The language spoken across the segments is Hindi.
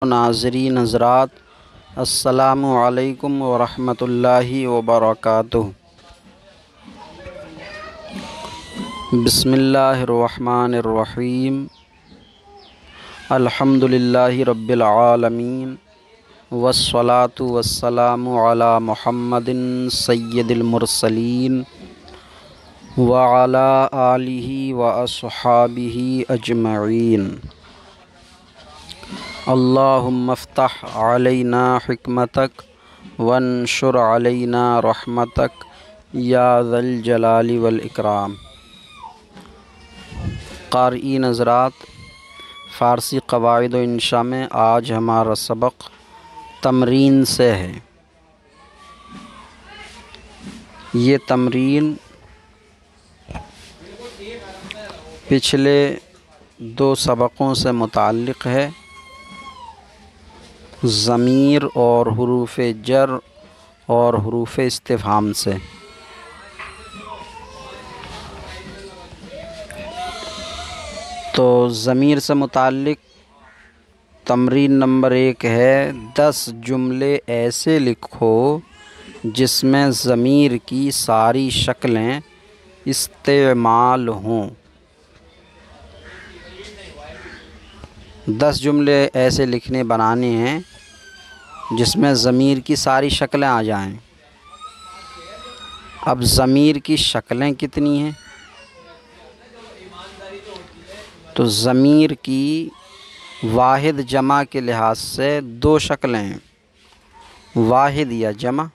नाज़रीन हज़रात, अस्सलामु अलैकुम वरहमतुल्लाहि वबरकातुहू। बिस्मिल्लाहिर्रहमानिर्रहीम। अल्हम्दुलिल्लाहि रब्बिल आलमीन वस्सलातु वस्सलामु अला मुहम्मदिन सय्यदिल मुरसलीन व अला आलिहि व अस्हाबिहि अजमईन। अल्लाहुम्मा फ़्तह अलैना हिकमतक वंशुर अलैना रहमतक या ज़ल जलाली वल इकराम। क़ारिईन हज़रात, फ़ारसी क़वाइद व इंशा में आज हमारा सबक तमरीन से है। ये तमरीन पिछले दो सबकों से मुताल्लिक़ है, ज़मीर और हुरूफ़ जर और हुरूफ़ इस्तिफ़हाम से। तो ज़मीर से मुताल्लिक़ तमरीन नंबर 1 है, 10 जुमले ऐसे लिखो जिसमें ज़मीर की सारी शक्लें इस्तेमाल हों। 10 जुमले ऐसे बनाने हैं जिसमें ज़मीर की सारी शक्लें आ जाएं। अब ज़मीर की शक्लें कितनी हैं? तो ज़मीर की वाहिद जमा के लिहाज से 2 शक्लें हैं, वाहिद या जमा।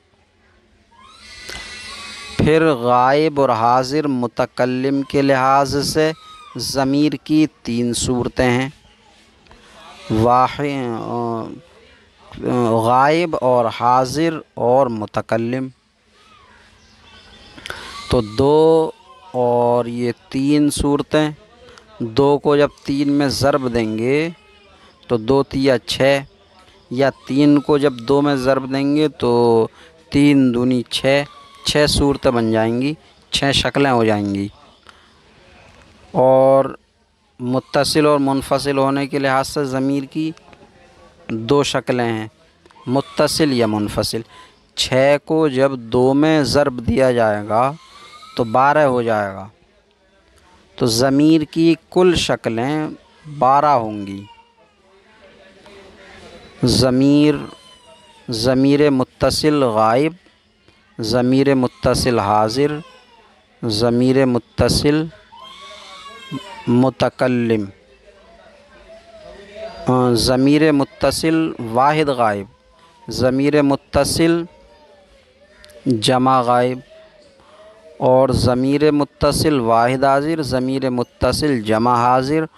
फिर गायब और हाज़िर मुतकल्लिम के लिहाज से ज़मीर की 3 सूरतें हैं, गायब और हाज़िर और मुतकल्लिम। तो 2 और ये 3 सूरतें, 2 को जब 3 में ज़रब देंगे तो 2 तिया 6, या 3 को जब 2 में ज़रब देंगे तो 3 दूनी 6, 6 सूरतें बन जाएंगी, 6 शक्लें हो जाएंगी। और मुत्तसिल और मुनफसिल होने के लिहाज से ज़मीर की 2 शक्लें हैं, मुत्तसिल या मुनफसिल। 6 को जब 2 में ज़रब दिया जाएगा तो 12 हो जाएगा। तो ज़मीर की कुल शक्लें 12 होंगी। ज़मीर मुत्तसिल गायब, ज़मीर मुत्तसिल हाज़िर, ज़मीर मुत्तसिल मुतकल्लिम, ज़मीर मुत्तसिल वाहिद गायब, ज़मीर मुत्तसिल जमा गायब, और ज़मीर मुत्तसिल वाहिद हाज़िर, ज़मीर मुत्तसिल जमा हाज़िर,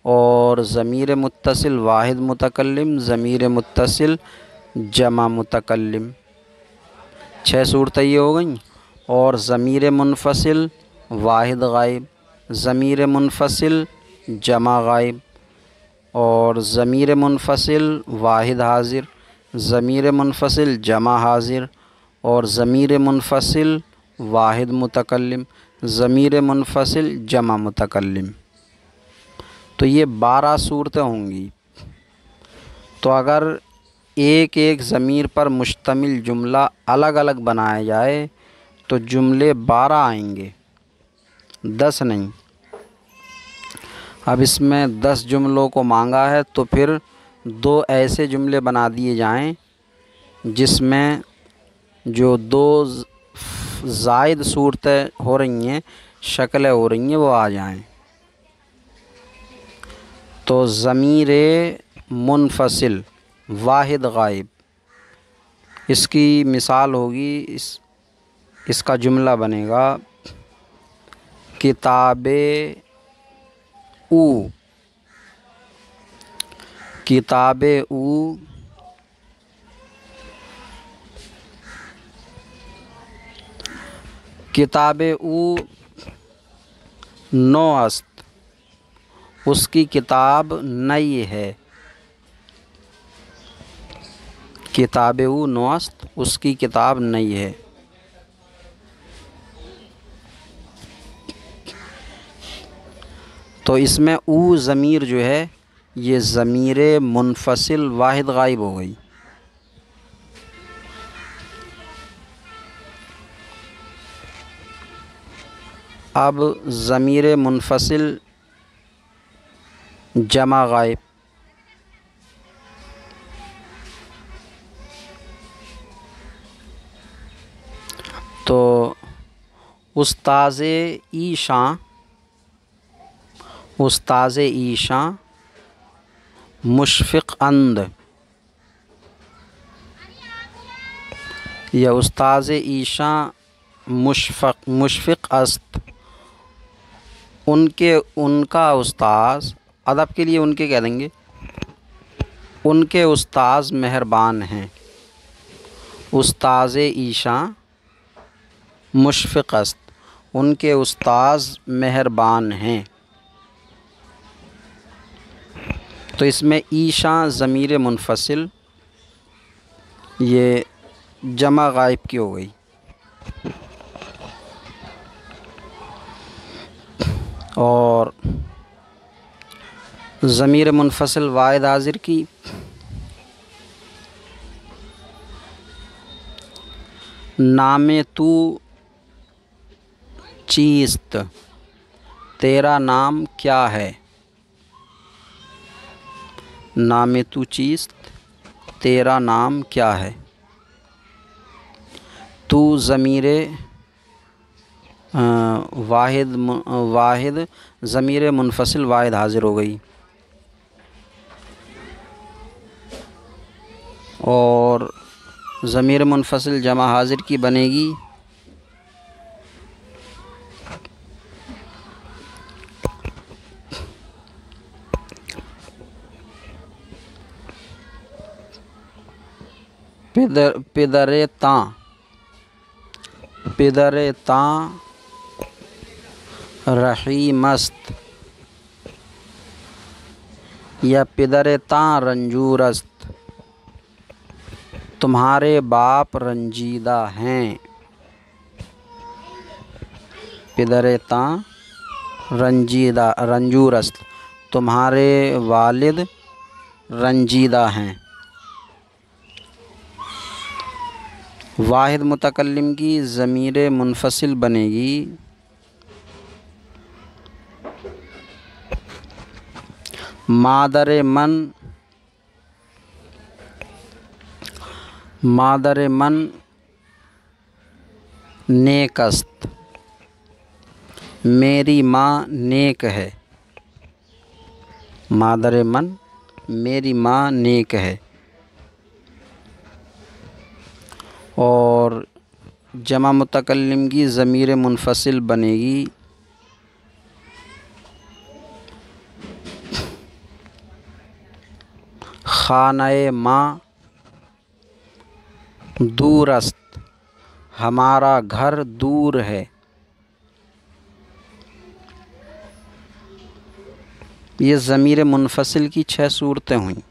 और ज़मीर मुत्तसिल वाहिद मुतकल्लिम, ज़मीर मुत्तसिल जमा मुतकल्लिम। 6 सूरतें ये हो गई। और ज़मीर मुनफसिल वाहिद गायब, ज़मीर मुनफसिल जमा गायब, और ज़मीर मुनफसिल वाहिद हाज़िर, ज़मीर मुनफसिल जमा हाज़िर, और ज़मीर मुनफसिल वाहिद मुतकल्लिम, ज़मीर मुनफसिल जमा मुतकल्लिम। तो ये 12 सूरतें होंगी। तो अगर एक एक ज़मीर पर मुश्तमिल जुमला अलग अलग बनाया जाए तो जुमले 12 आएंगे, 10 नहीं। अब इसमें 10 जुमलों को मांगा है तो फिर 2 ऐसे जुमले बना दिए जाएं जिसमें जो 2 ज़ायद सूरतें हो रही हैं, शक्लें हो रही हैं, वो आ जाएं। तो ज़मीर मुनफसिल वाहिद गायब, इसकी मिसाल होगी, इसका जुमला बनेगा किताबे ऊ, किताबे ऊ किताबे ऊ 9 अस्त, उसकी किताब नई है। किताबे ऊ 9 अस्त, उसकी किताब नई है। तो इसमें ऊ ज़मीर जो है ये ज़मीर मुनफसिल वाहिद गायब हो गई। अब ज़मीर मुनफसिल जमा गायब। तो उस्ताज़े ईशा, उस्ताज़े ईशा मुशफ़िक़ अंद, या उस्ताज़े ईशा मुशफ़िक़ अस्त। उनका उस्ताज़, अदब के लिए उनके कह देंगे, उनके उस्ताज़ मेहरबान हैं। उस्ताज़े ईशा मुशफ़िक़ अस्त, उनके उस्ताज़ मेहरबान हैं। तो इसमें ईशा ज़मीर मुनफसिल ये जमा गायब की हो गई। और ज़मीर मुनफसिल वाहिद हाज़िर की नामे तू चीस्त, तेरा नाम क्या है। नामे तू चीस्त, तेरा नाम क्या है। तू ज़मीरे वाहिद ज़मीर मुनफसिल वाहिद हाज़िर हो गई। और ज़मीर मुनफसिल जमा हाज़िर की बनेगी पिदरे तां, पिदरे तां रहीमस्त, या पिदरे तां रंजूरस्त, तुम्हारे बाप रंजीदा हैं। पिदरे तां रंजूरस्त, तुम्हारे वालिद रंजीदा हैं। वाहिद मुतकल्लिम की ज़मीर मुनफसिल बनेगी मादर मन नेकस्त, मेरी माँ नेक है। मादर मन, मेरी माँ नेक है। और जमा मुतकल्लिम की ज़मीर मुनफसिल बनेगी खानाए माँ दूरस्त, हमारा घर दूर है। ये ज़मीर मुनफसिल की 6 सूरतें हुई।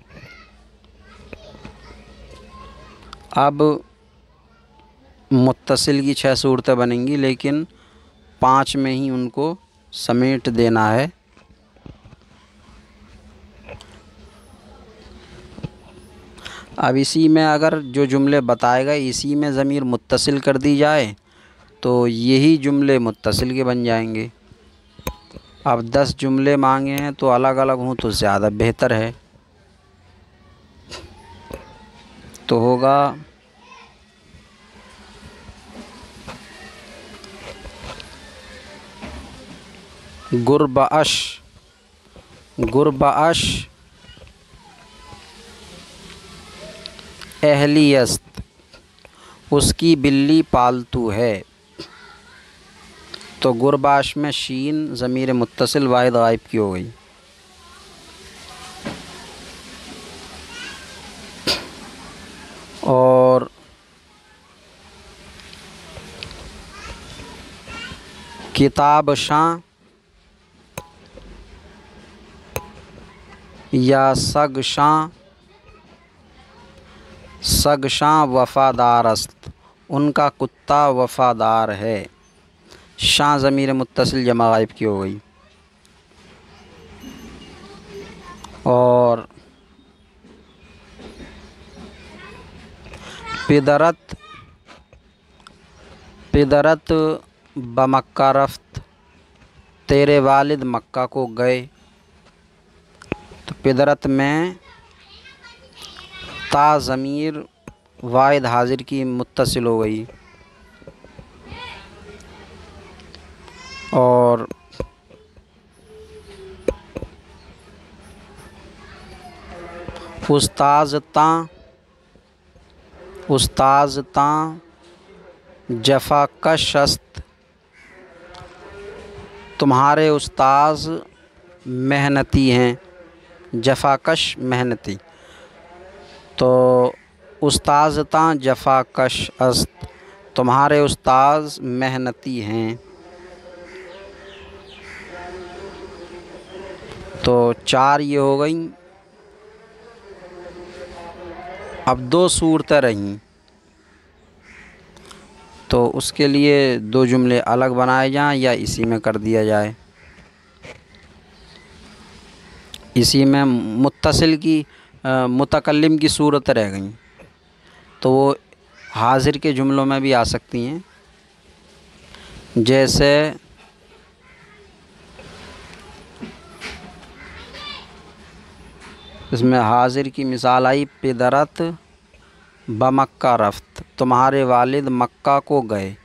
अब मुत्तसिल की 6 सूरतें बनेंगी, लेकिन 5 में ही उनको समेट देना है। अब इसी में अगर जो जुमले बताएगा इसी में ज़मीर मुत्तसिल कर दी जाए तो यही जुमले मुत्तसिल के बन जाएंगे। अब 10 जुमले मांगे हैं तो अलग अलग हों तो ज़्यादा बेहतर है। तो होगा गुरबाश, गुरबाश अहलियस्त, उसकी बिल्ली पालतू है। तो गुरबाश में शीन ज़मीर मुत्तसिल वाहिद गायब की हो गई। और किताब शां या सग शां, सग शां वफ़ादारस्त, उनका कुत्ता वफ़ादार है। शां ज़मीर मुत्तसिल जमा गायब की हो गई। और पिदरत पिदरत बमक्का रफ्त, तेरे वालिद मक्का को गए। तो पिदरत में ता ज़मीर वाहिद हाजिर की मुत्तसिल हो गई। और उस्ताज़ तां जफ़ाकश अस्त, तुम्हारे उस्ताज़ मेहनती हैं। जफ़ाकश मेहनती, तो उस्ताज़ तां जफ़ाकश अस्त, तुम्हारे उस्ताज़ मेहनती हैं। तो 4 ये हो गई। अब 2 सूरतें रहीं, तो उसके लिए 2 जुमले अलग बनाए जाएं या इसी में कर दिया जाए। इसी में मुत्तसिल की मुतकल्लिम की सूरत रह गई, तो वो हाजिर के जुमलों में भी आ सकती हैं। जैसे इसमें हाजिर की मिसाल आई, पिदरत बमक्का रफ्त, तुम्हारे वालिद मक्का को गए।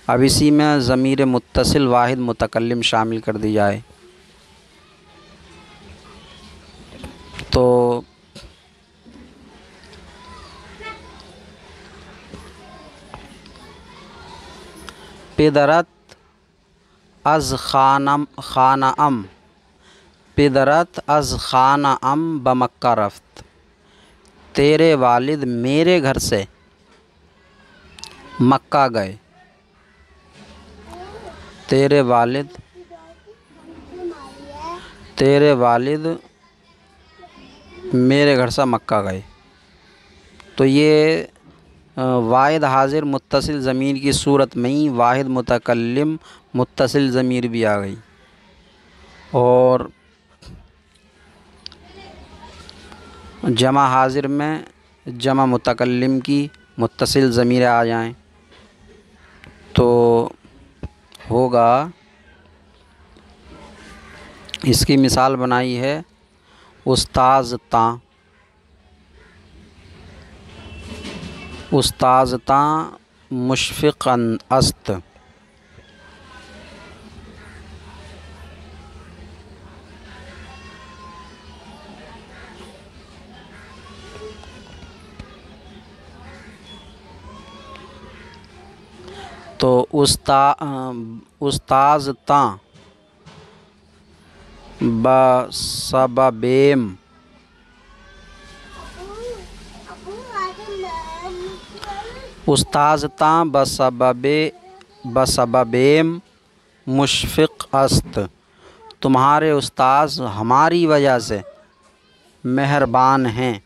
अब इसी में ज़मीर मुत्तसिल वाहिद मुतकल्लिम शामिल कर दी जाए। तो पिदरत अज़ खानाअम, पिदरत अज़ खानाअम बमक्का रफ्त, तेरे वालिद मेरे घर से मक्का गए। तेरे वालिद मेरे घर से मक्का गए। तो ये वाहिद हाजिर मुत्तसिल ज़मीर की सूरत में ही वाहिद मुतकल्लिम मुत्तसिल ज़मीर भी आ गई। और जमा हाजिर में जमा मुतकल्लिम की मुत्तसिल ज़मीरें आ जाएं, तो होगा। इसकी मिसाल बनाई है उस्ताज़ तां मुशफ़िक़ अस्त, तो उस्ताज़ तां बसबबेम, उस्ताज़ तां बसबबेम मुशफ़िक़ अस्त, तुम्हारे उस्ताज़ हमारी वजह से मेहरबान हैं।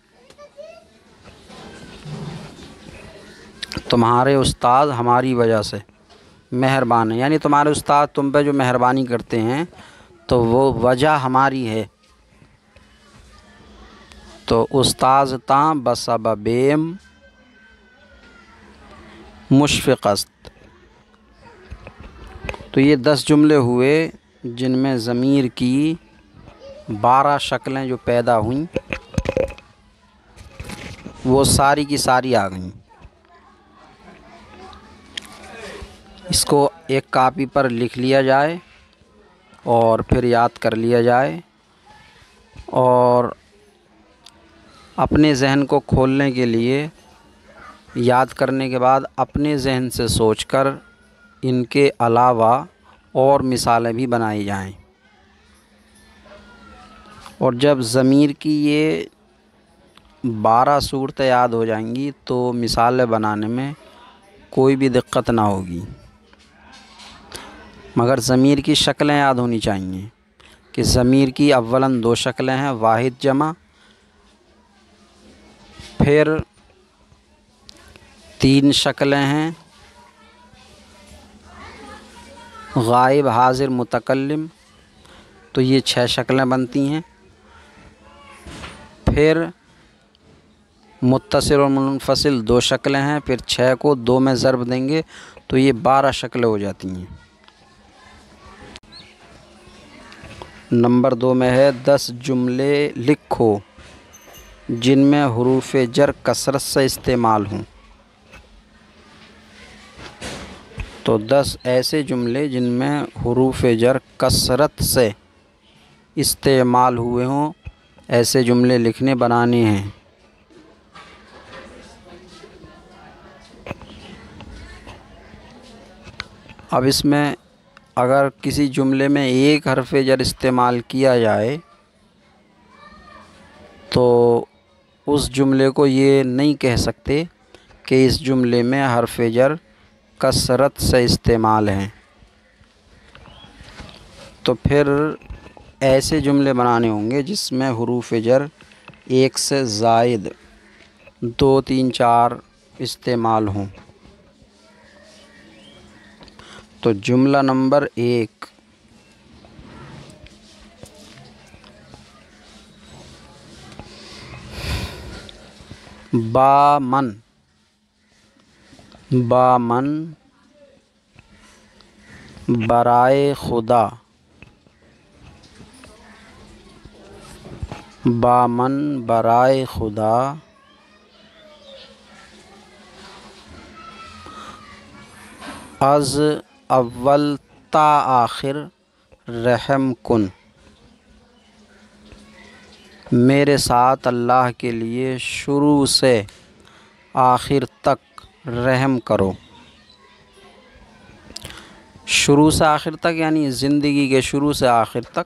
तुम्हारे उस्ताद हमारी वजह से मेहरबान है, यानी तुम्हारे उस्ताद तुम पे जो मेहरबानी करते हैं तो वो वजह हमारी है। तो उस्ताज़ तां बसबबेम मुशफ़िक़ अस्त। तो ये 10 जुमले हुए जिनमें ज़मीर की 12 शक्लें जो पैदा हुईं वो सारी की सारी आ गईं। इसको एक कापी पर लिख लिया जाए और फिर याद कर लिया जाए, और अपने जहन को खोलने के लिए याद करने के बाद अपने जहन से सोचकर इनके अलावा और मिसालें भी बनाई जाएं। और जब ज़मीर की ये 12 सूरतें याद हो जाएंगी तो मिसालें बनाने में कोई भी दिक्कत ना होगी। मगर ज़मीर की शक्लें याद होनी चाहिए कि ज़मीर की अव्वलन 2 शक्लें हैं, वाहिद जमा, फिर 3 शक्लें हैं, गायब हाजिर मुतकल्लिम, तो ये 6 शक्लें बनती हैं। फिर मुत्तसिल और मुनफसिल 2 शक्लें हैं, फिर 6 को 2 में ज़रब देंगे तो ये 12 शक्लें हो जाती हैं। नंबर 2 में है 10 जुमले लिखो जिनमें हुरूफ जर कसरत से इस्तेमाल हों। तो 10 ऐसे जुमले जिनमें हुरूफ जर कसरत से इस्तेमाल हुए हों, ऐसे जुमले लिखने बनाने हैं। अब इसमें अगर किसी जुमले में एक हरफ जर इस्तेमाल किया जाए तो उस जुमले को ये नहीं कह सकते कि इस जुमले में हरफ जर कसरत से इस्तेमाल हैं। तो फिर ऐसे जुमले बनाने होंगे जिसमें हुरूफ जर 1 से ज़ायद 2, 3, 4 इस्तेमाल हों। तो जुमला नंबर 1, बामन, बामन बराए खुदा, बामन बराए खुदा अज़ अव्वल ता आखिर रहम कुन, मेरे साथ अल्लाह के लिए शुरू से आखिर तक रहम करो। शुरू से आखिर तक यानी ज़िंदगी के शुरू से आखिर तक।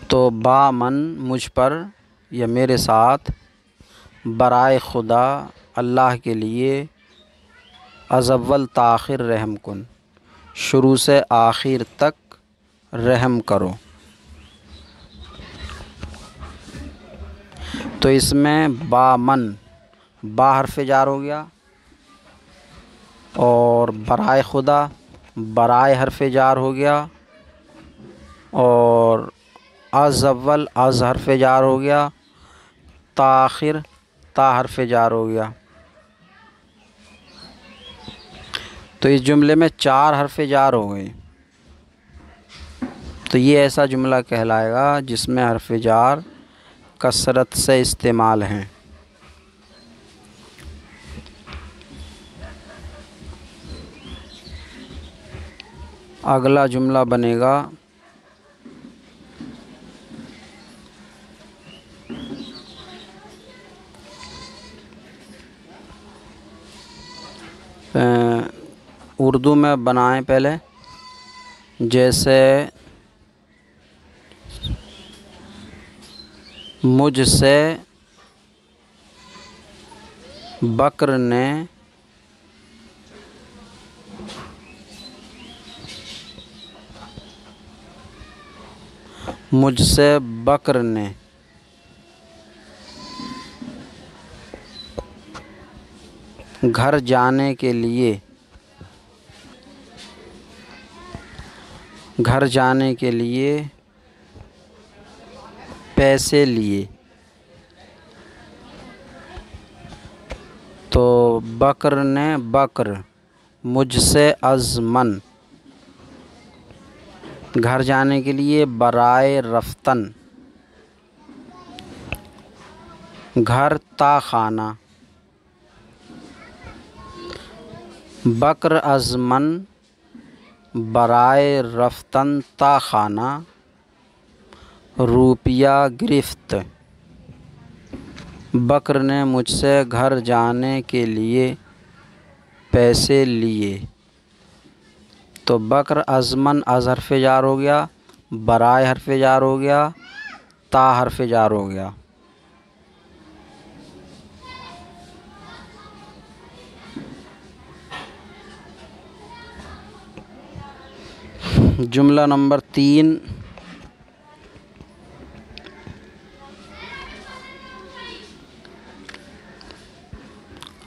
तो बामन मुझ पर या मेरे साथ, बराए खुदा अल्लाह के लिए, अज़व्वल ताखिर रहम कुन शुरू से आखिर तक रहम करो। तो इसमें बामन, बा हर्फ जार हो गया और बराए खुदा बराए हर्फ जार हो गया और अज़व्वल अज़ हर्फ जार हो गया, ताखिर ता हर्फ जार हो गया। तो इस जुमले में 4 हर्फ जार हो गए। तो ये ऐसा जुमला कहलाएगा जिसमें हर्फ जार कसरत से इस्तेमाल हैं। अगला जुमला बनेगा उर्दू में बनाएं पहले, जैसे मुझसे बकर ने मुझसे बकर ने घर जाने के लिए, घर जाने के लिए पैसे लिए। तो बकर ने बकर मुझसे अज़मन घर जाने के लिए बराए रफ्तन घर ता खाना। बकर अज़मन बराए रफ्तन ता खाना रुपया गिरफ्त। बकर ने मुझसे घर जाने के लिए पैसे लिए। तो बकर अज़मन अज़ हर्फ जार हो गया, बराए हर्फ जार हो गया, ता हर्फ जार हो गया। जुमला नंबर 3,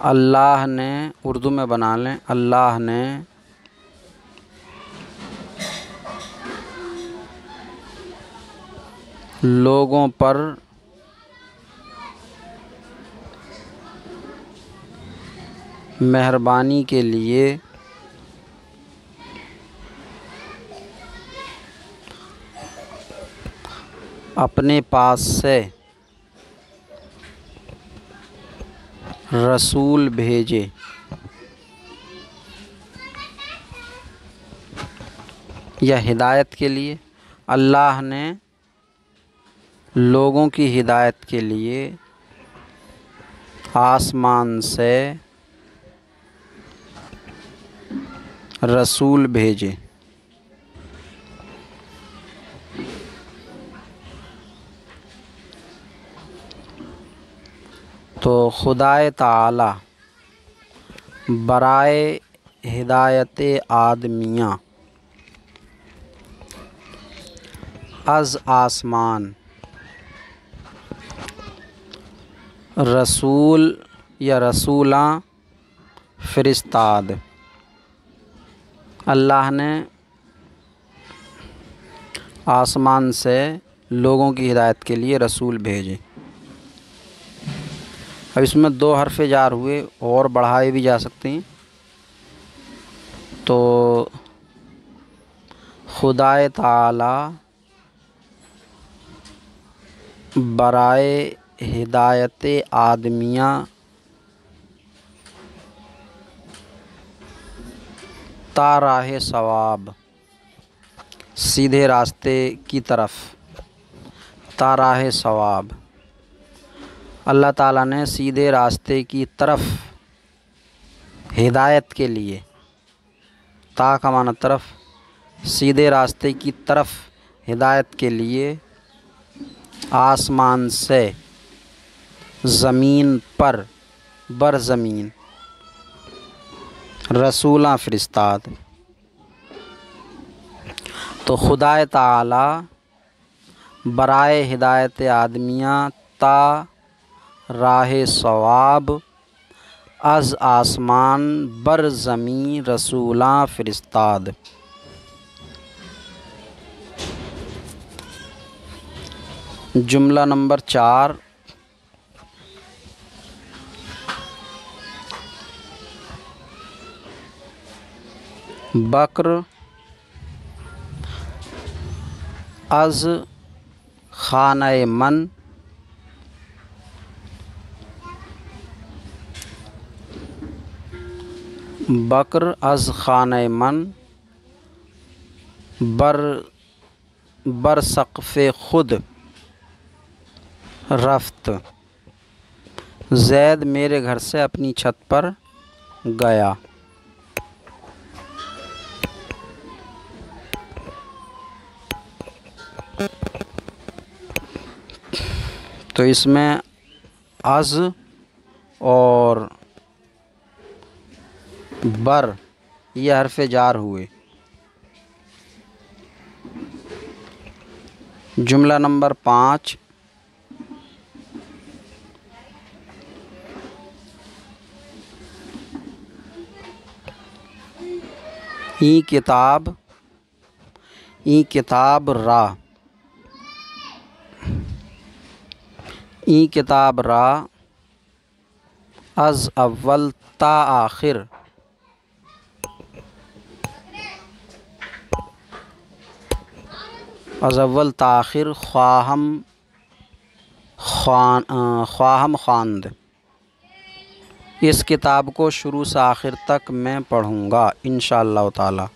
अल्लाह ने, उर्दू में बना लें, अल्लाह ने लोगों पर मेहरबानी के लिए अपने पास से रसूल भेजे। या हिदायत के लिए, अल्लाह ने लोगों की हिदायत के लिए आसमान से रसूल भेजे। तो खुदाए ताला बराए हिदायत आदमियाँ अज़ आसमान रसूल या रसूलां फ़रिस्ताद। अल्लाह ने आसमान से लोगों की हिदायत के लिए रसूल भेजे। अब इसमें 2 हर्फ़े जार हुए और बढ़ाए भी जा सकते हैं। तो खुदाए ताला बराए हिदायत आदमियाँ ताराहे सवाब, सीधे रास्ते की तरफ, ताराहे सवाब। अल्लाह ताला ने सीधे रास्ते की तरफ हिदायत के लिए, ता का माना तरफ, सीधे रास्ते की तरफ हिदायत के लिए आसमान से ज़मीन पर बर ज़मीन रसूलां फ़रिस्ताद। तो खुदाए ताला बराए हिदायत आदमियाँ ता राहे सवाब अज़ आसमान बर ज़मीन रसूलां फ़रिस्ताद। जुमला नंबर 4। बकर अज़ खाने मन बकर अज़ खाने मन बर सक़फ़े खुद रफ्त। ज़ैद मेरे घर से अपनी छत पर गया। तो इसमें अज़ और बर ये हर्फ़े जार हुए। जुमला नंबर 5। ई किताब रा, ई किताब रा अज़ अव्वल ता आखिर, अज़ अव्वल ता आखिर ख्वाहम ख्वांद। इस किताब को शुरू से आखिर तक मैं पढ़ूँगा इंशाअल्लाह ताला।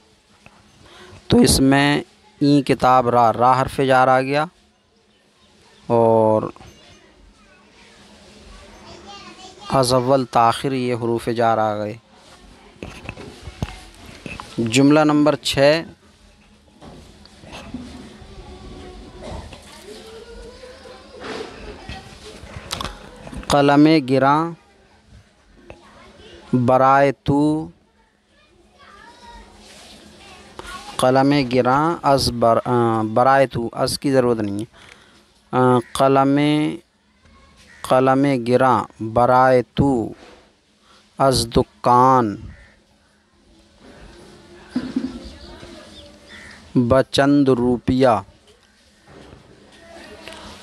तो इसमें ई किताब रा हर्फ़े जार आ गया और अज़ अव्वल ताखिर ये हुरूफ़ जार आ गए। जुमला नंबर 6। क़लम गिरां बराए तू, क़लम गिरां अज़ बराए तू, अज़ की ज़रूरत नहीं है। क़लम गिरां बराए तू अज़ दुकान बचंद रुपया।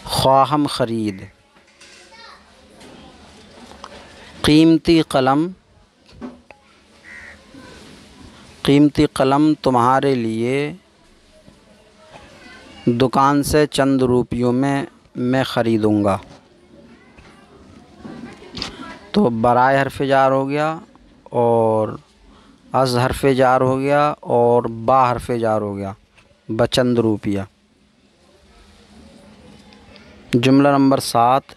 ख्वाहम ख़रीद। कीमती कलम, कीमती कलम तुम्हारे लिए दुकान से चंद रुपयों में मैं ख़रीदूँगा। तो बराए हर्फ़ जार हो गया और अज़ हर्फ़ जार हो गया और बा हर्फ़ जार हो गया, बचंद रुपया। जुमला नंबर 7,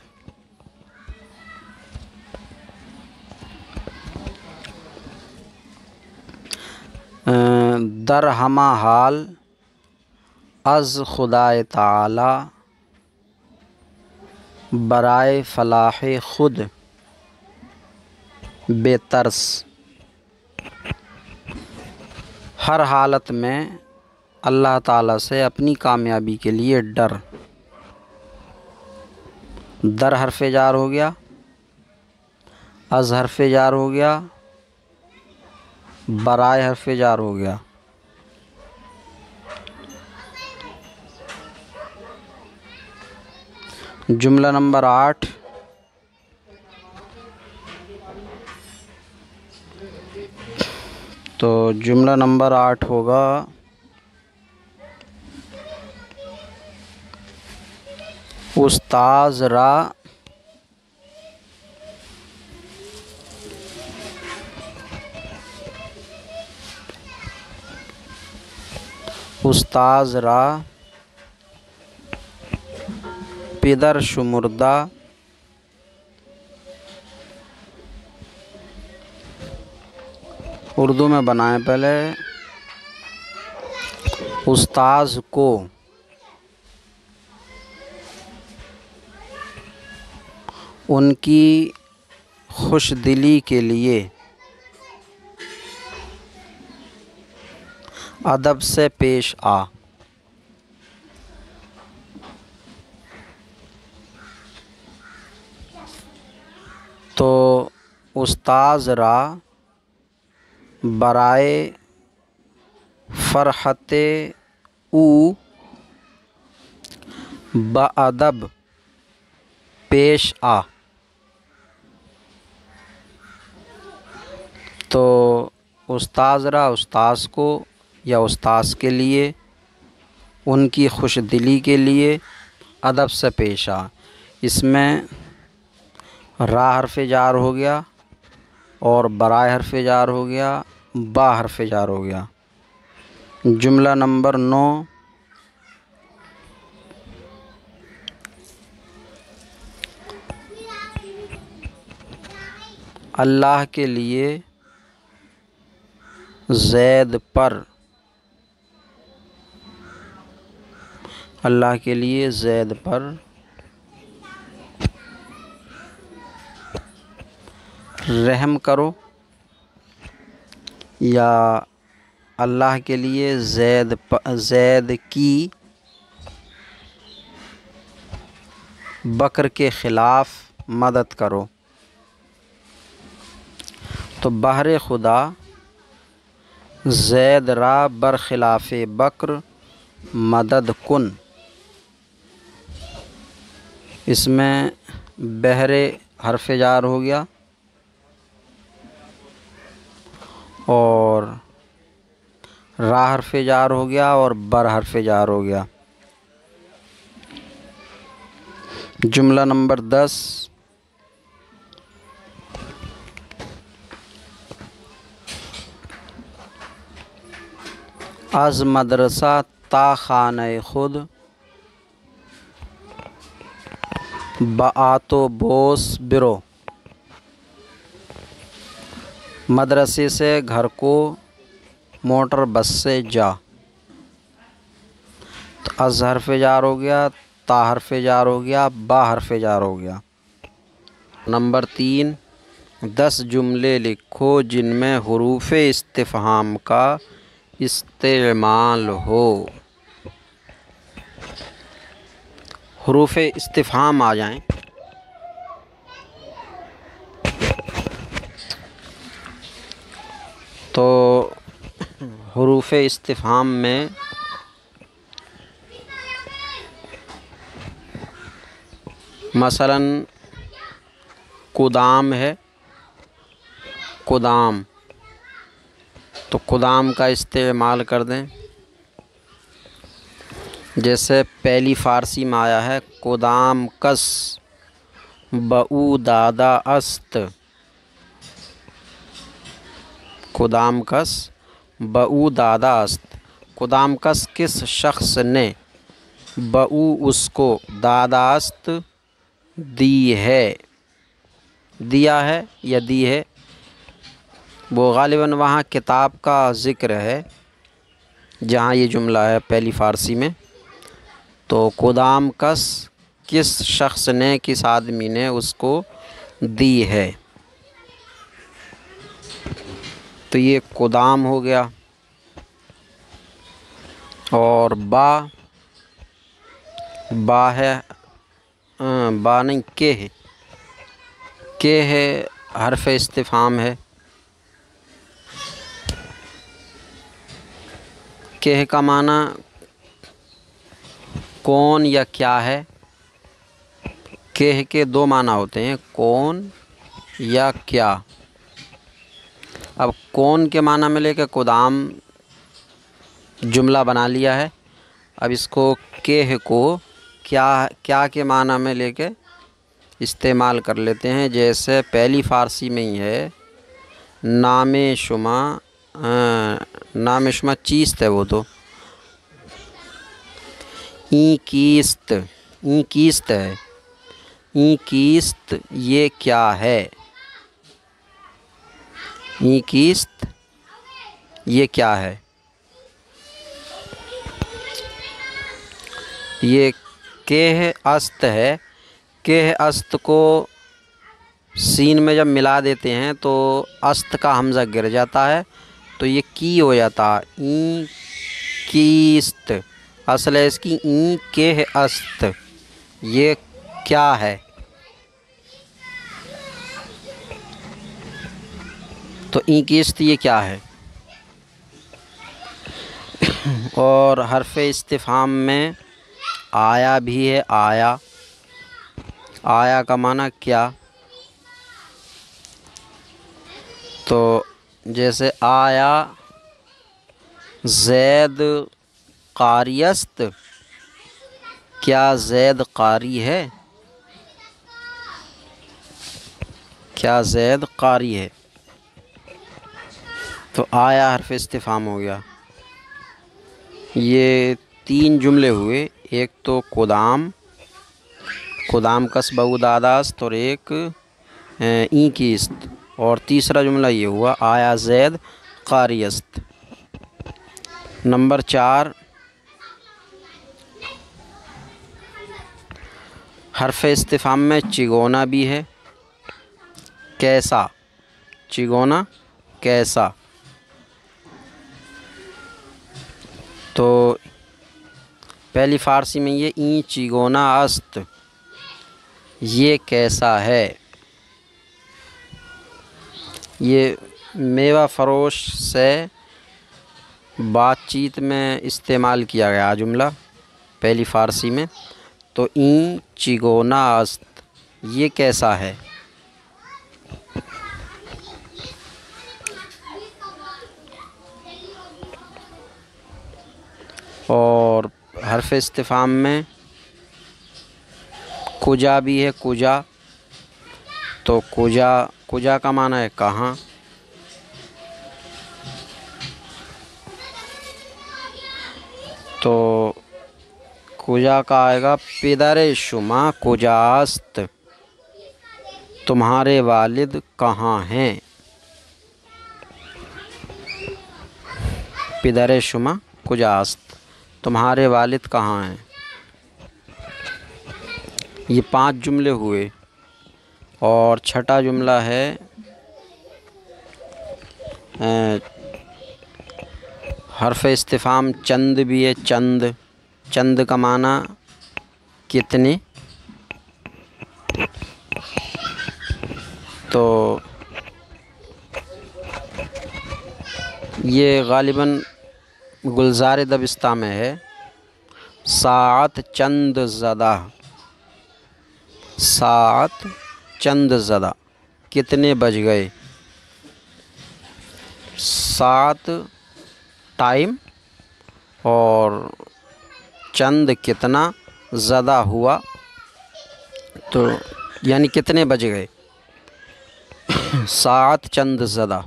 दर हमा हाल अज़ खुदाए ताला बराए फलाहे खुद बेतरस। हर हालत में अल्लाह ताला से अपनी कामयाबी के लिए डर। दर हर्फ़ जार हो गया, अज़ हर्फ़ जार हो गया, बराए हर्फ़ जार हो गया। जुमला नंबर 8, तो जुमला नंबर 8 होगा उस्ताज़ रा उस्ताज़ रा पिदर शुमुर्दा उर्दू में बनाएं पहले। उस्ताज़ को उनकी खुशदिली के लिए अदब से पेश आ। तो उस्ताज़ रा बराए फ़रहते ऊ बअदब पेश आ। तो उस्ताज़ रा उस्ताज़ को या उस्ताज़ के लिए उनकी खुशदिली के लिए अदब से पेश आ। इसमें रा हर्फ़ जार हो गया और बराए हर्फ़ जार हो गया, बा हर्फ़ जार हो गया। जुमला नंबर 9, अल्लाह के लिए ज़ैद पर, अल्लाह के लिए ज़ैद पर रहम करो, या अल्लाह के लिए ज़ैद की बकर के ख़िलाफ़ मदद करो। तो बहरे खुदा ज़ैद रा बरखिलाफ़ बकर मदद कुन। इसमें बहरे हर्फ़ जार हो गया और रा हर्फ़ जार हो गया और बर हर्फ़ जार हो गया। जुमला नंबर 10, अज़ मदरसा ता खाने खुद बआतो बोस बिरो। मदरसे से घर को मोटर बस से जा। तो अज़ हर्फ़ जार हो गया, ता हर्फ़ जार हो गया, बा हर्फ़ जार हो गया। नंबर 3, 10 जुमले लिखो जिनमें हुरूफ़ इस्तिफ़हाम का इस्तेमाल हो। हुरूफ़ इस्तिफ़हाम आ जाएं। तो हुरूफ़ इस्तिफ़हाम में मसलन कुदाम है, कुदाम, तो कुदाम का इस्तेमाल कर दें। जैसे पहली फ़ारसी में आया है कुदाम कस बऊ दादा अस्त, कुदाम कस बऊ दादा अस्त। कुदाम कस किस शख्स ने, बऊ उसको, दादा अस्त दी है, दिया है या दी है। वो गालिबन वहाँ किताब का ज़िक्र है जहाँ ये जुमला है पहली फ़ारसी में। तो कुदाम कस किस शख्स ने, किस आदमी ने उसको दी है। तो ये कुदाम हो गया। और बा है, बा नहीं, के है, के है, हर्फ इस्तिफ़ाम है। के का माना कौन या क्या है। के दो माना होते हैं, कौन या क्या। अब कौन के माना में लेकर कुदाम जुमला बना लिया है। अब इसको के को क्या के माना में लेके इस्तेमाल कर लेते हैं। जैसे पहली फ़ारसी में ही है नामे शुमा, नामे शुमा चीस्त है वो, तो ई कीस्त, ई कीस्त है, ई कीस्त ये क्या है, ई कीस्त ये क्या है। ये के अस्त है। के अस्त को सीन में जब मिला देते हैं तो अस्त का हमज़ा गिर जाता है, तो ये की हो जाता है, ई कीस्त। असल है इसकी ई के अस्त ये क्या है। तो ई कीस्त ये क्या है। और हर्फ इस्तिफ़ाम में आया भी है, आया, आया का माना क्या। तो जैसे आया ज़ैद क़ारियस्त, क्या ज़ैद क़ारी है, क्या ज़ैद क़ारी है। तो आया हर्फ इस्तिफ़ाम हो गया। ये तीन जुमले हुए, एक तो कुदाम, कुदाम कस बऊ दादास्त, और एक ई कीस्त, और तीसरा जुमला ये हुआ आया ज़ैद क़ारियस्त। नंबर 4 हर्फ इस्तिफ़ाम में चिगोना भी है, कैसा, चिगोना कैसा। तो पहली फ़ारसी में ये ई चिगोना अस्त ये कैसा है। ये मेवा फ़रोश से बातचीत में इस्तेमाल किया गया जुमला पहली फ़ारसी में। तो ई चिगोना अस्त ये कैसा है। और हर्फ इस्तिफ़ाम में कुजा भी है, कुजा। तो कुजा का माना है कहाँ। तो कुजा का आएगा पिदरे शुमा कुजास्त, तुम्हारे वालिद कहाँ हैं। पिदरे शुमा कुजास्त, तुम्हारे वालिद कहाँ हैं। ये 5 जुमले हुए। और छठा जुमला है हर्फ इस्तिफ़ाम चंद भी है, चंद, चंद का माना कितने। तो ये गालिबन गुलज़ार दबिस्ता में है, सात चंद ज़दा, सात चंद ज़दा, कितने बज गए। सात टाइम और चंद कितना, ज़दा हुआ, तो यानी कितने बज गए। सात चंद ज़दा।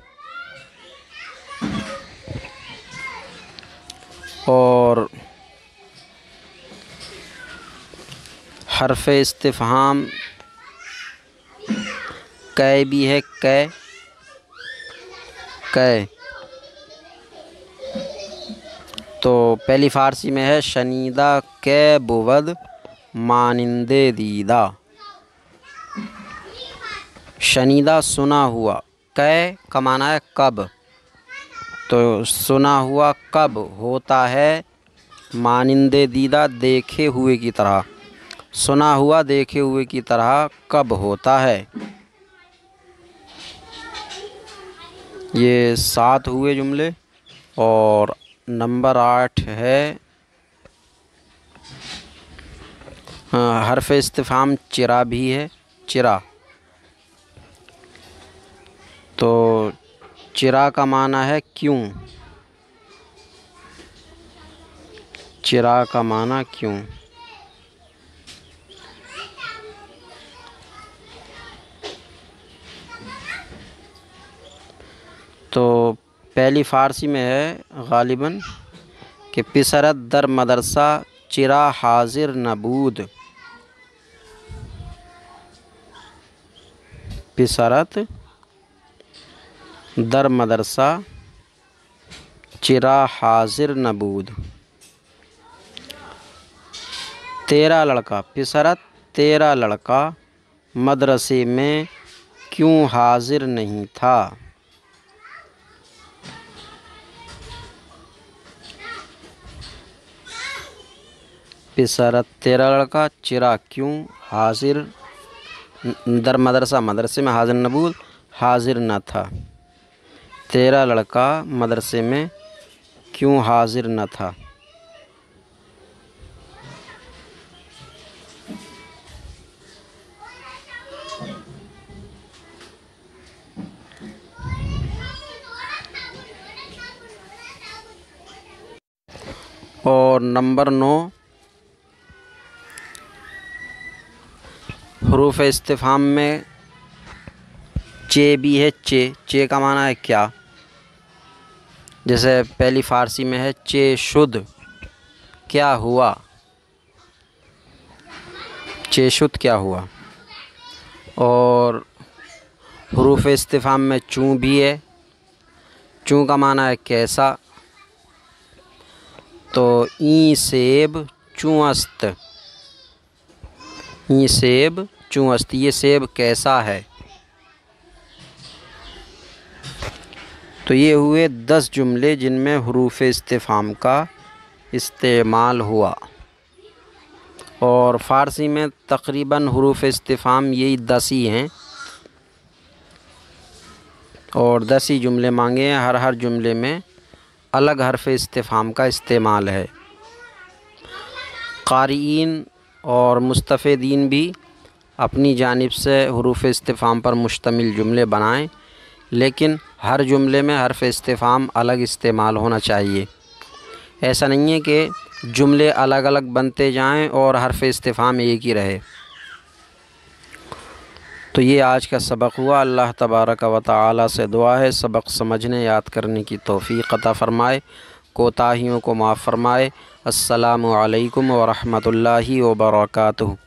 और हर्फ इस्तिफ़हाम कै भी है, कै कै। तो पहली फ़ारसी में है शनीदा कै बुवद मानिंदे दीदा। शनीदा सुना हुआ, कै का माना है कब, तो सुना हुआ कब होता है मानिंदे दीदा, देखे हुए की तरह। सुना हुआ देखे हुए की तरह कब होता है। ये 7 हुए जुमले। और नंबर 8 है हर्फ इस्तिफ़हाम चिरा भी है, चिरा। तो चिरा का माना है क्यों। चिरा का माना क्यों। तो पहली फ़ारसी में है गालिबन कि पिसरत दर मदरसा चिरा हाजिर नबूद। पिसरत दर मदरसा चिरा हाजिर नबूद। तेरा लड़का, पिसरत तेरा लड़का मदरसे में क्यों हाजिर नहीं था। पिसरत तेरा लड़का चिरा क्यों हाजिर दर मदरसा, मदरसे में हाजिर नबूद, हाजिर न था। तेरा लड़का मदरसे में क्यों हाजिर न था। और नंबर 9 हुरूफ इस्तिफ़हाम में चे भी है, चे। चे का माना है क्या। जैसे पहली फ़ारसी में है चे शुद्ध, क्या हुआ। चे शुद्ध क्या हुआ। और हुरूफ इस्तिफ़हाम में चूँ भी है, चूँ का माना है कैसा। तो ई सेब चूअस्त, ई सेब चूअस्त, ये सेब कैसा है। तो ये हुए 10 जुमले जिनमें हुरूफ इस्तिफ़हाम का इस्तेमाल हुआ। और फ़ारसी में तकरीबन हुरूफ इस्तिफ़हाम यही 10 ही हैं। और 10 ही जुमले मांगे हैं। हर जुमले में अलग हर्फ इस्तिफ़हाम का इस्तेमाल है। क़ारिईन और मुस्तफ़ीदीन भी अपनी जानिब से हुरूफ इस्तिफ़हाम पर मुश्तमिल जुमले बनाएं, लेकिन हर जुमले में हर्फ इस्तिफ़हाम अलग इस्तेमाल होना चाहिए। ऐसा नहीं है कि जुमले अलग अलग बनते जाएं और हर्फ इस्तिफ़हाम एक ही रहे। तो ये आज का सबक हुआ। अल्लाह तबारक व तआला से दुआ है सबक समझने याद करने की तौफ़ीक़ अता फ़रमाए, कोताहियों को माफ़ फ़रमाए। अस्सलामु अलैकुम व रहमतुल्लाहि व बरकातुहू।